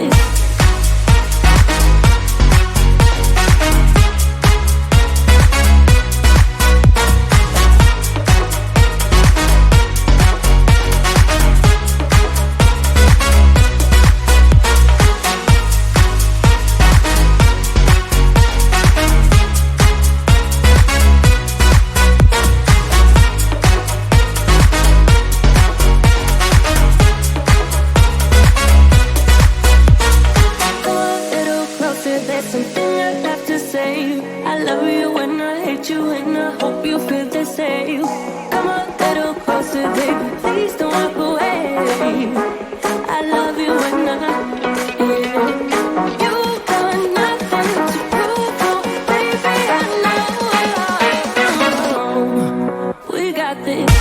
this. There's something I have to say. I love you and I hate you and I hope you feel the same. Come a little closer, baby, please don't walk away. I love you and you got nothing to prove, oh, baby, I know. We got this.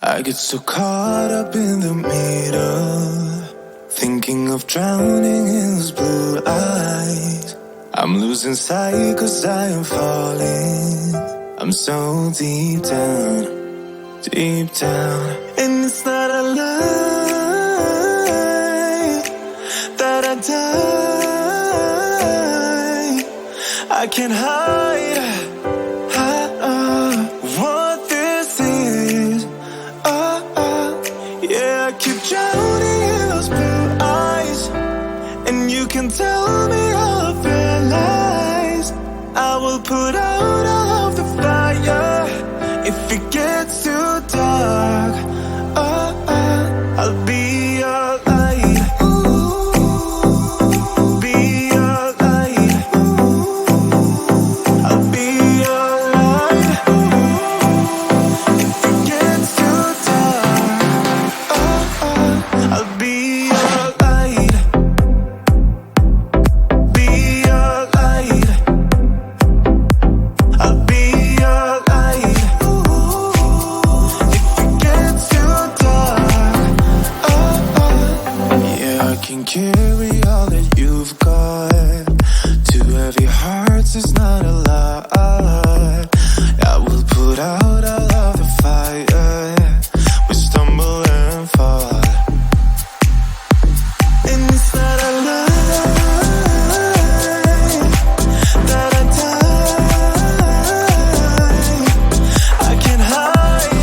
I get so caught up in the middle, thinking of drowning in those blue eyes. I'm losing sight 'cause I am falling. I'm so deep down, and it's not a lie that I die. I can't hide what this is. Yeah, I keep drowning in those blue eyes, and you can tell me all of your lies. I will put out all of the fire if it gets too dark. I'll be your light. Be your light. I'll be your light. If it gets too dark, I'll be your light. Be your light. I'll be your light. If it gets too dark, yeah, I can carry all that you've got. Two heavy hearts is not a lot. I will put out all of the fire. We stumble and fall, and it's not a lie that I die. I can't hide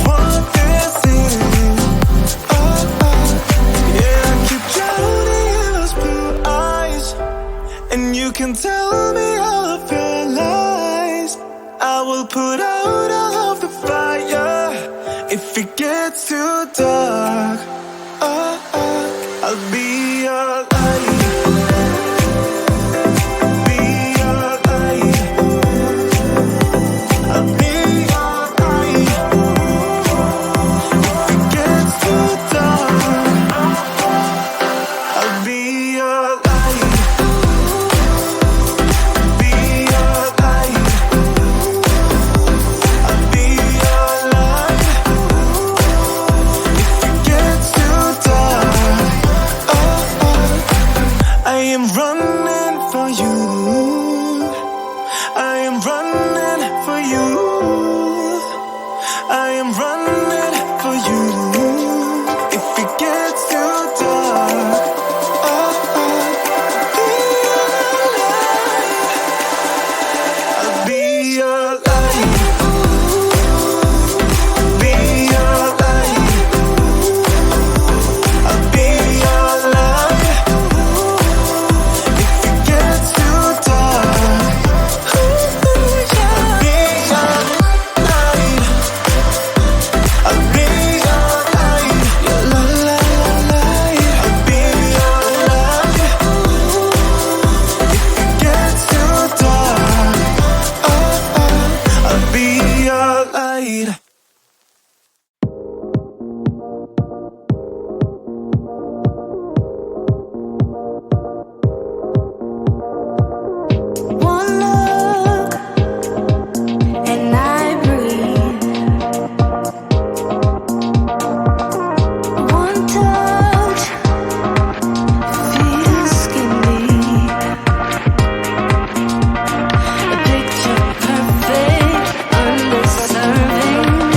what this is. Yeah, I keep drowning in those blue eyes, and you can tell me all of your lies. I will put out all of the fire if it gets too dark. I'll be your light. Be your light. I'll be your light. If it gets too dark, I'll be your light. Be your light. I'll be your light. need. One look and I breathe. One touch feels skin deep. A picture perfect, undeserving.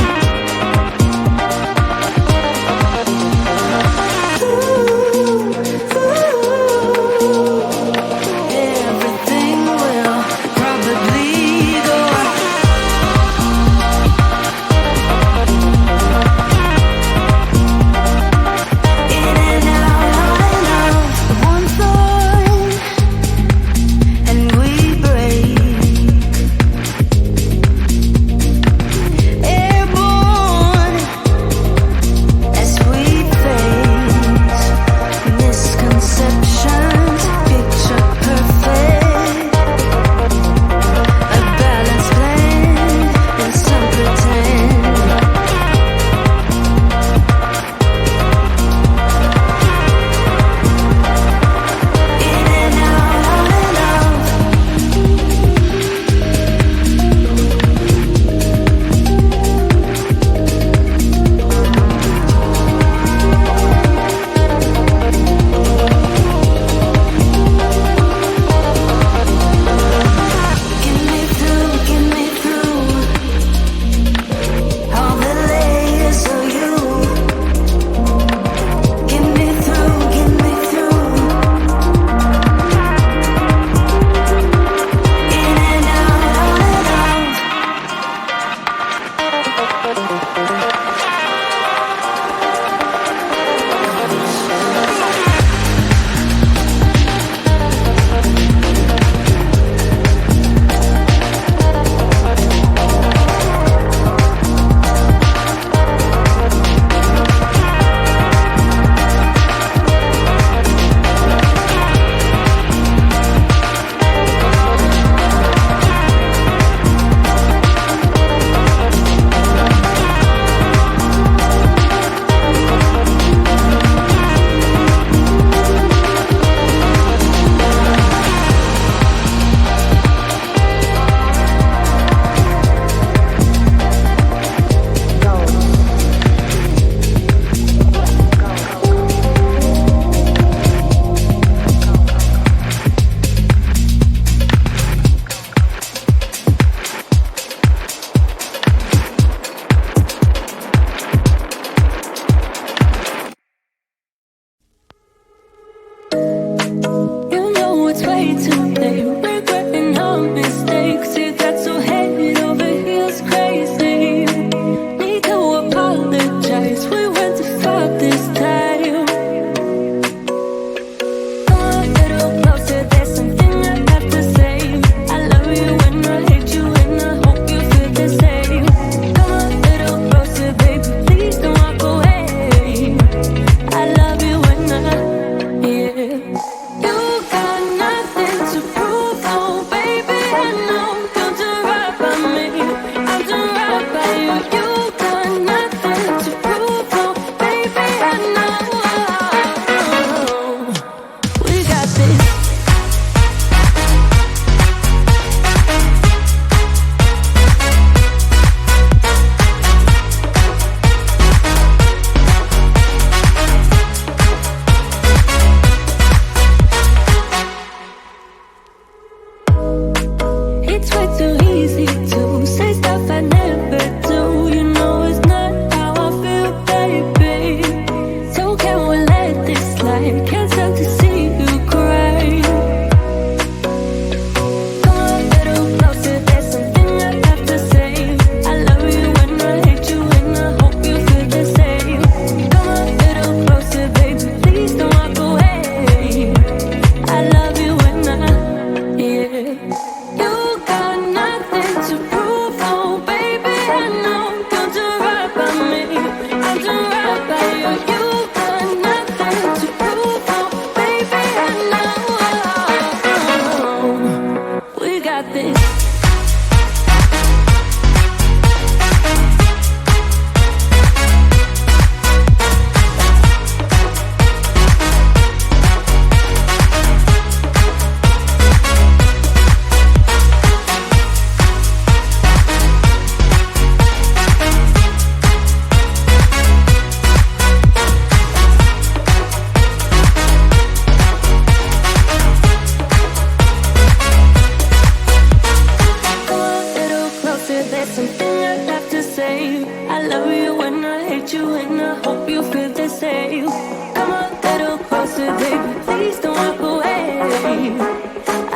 love you when I hate you, and I hope you feel the same. Come a little closer, baby, please don't walk away.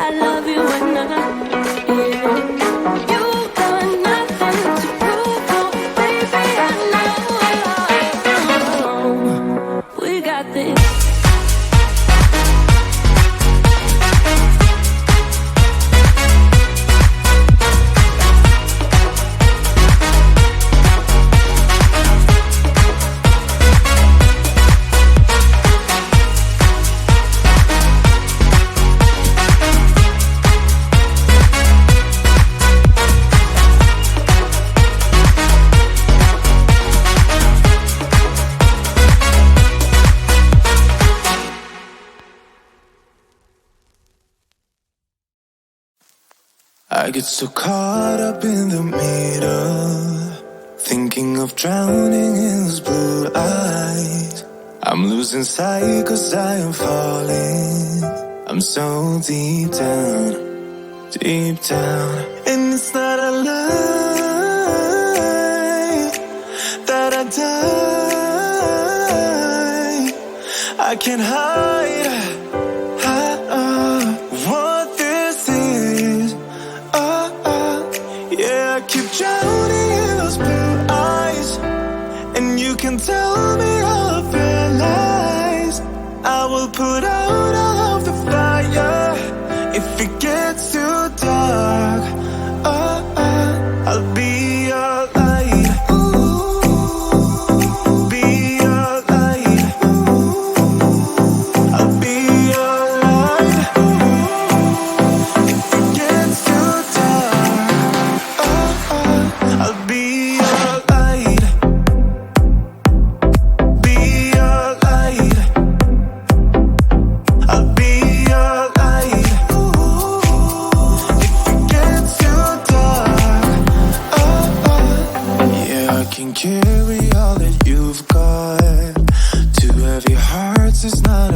I love you when I, yeah. You got nothing to prove, oh, baby, I know. We got this. I get so caught up in the middle, thinking of drowning in those blue eyes. I'm losing sight 'cause I am falling. I'm so deep down, and it's not a lie that I die. I can't hide what this is. Yeah, I keep drowning in those blue eyes, and you can tell me all of your lies. I will put out all of the fire if it gets too dark. I'll be your light. Be your light. I'll be your light. If it gets too dark, I'll be your light. Be your light. I'll be your light. If it gets too dark, yeah, I can carry all that you've got. Two heavy hearts is not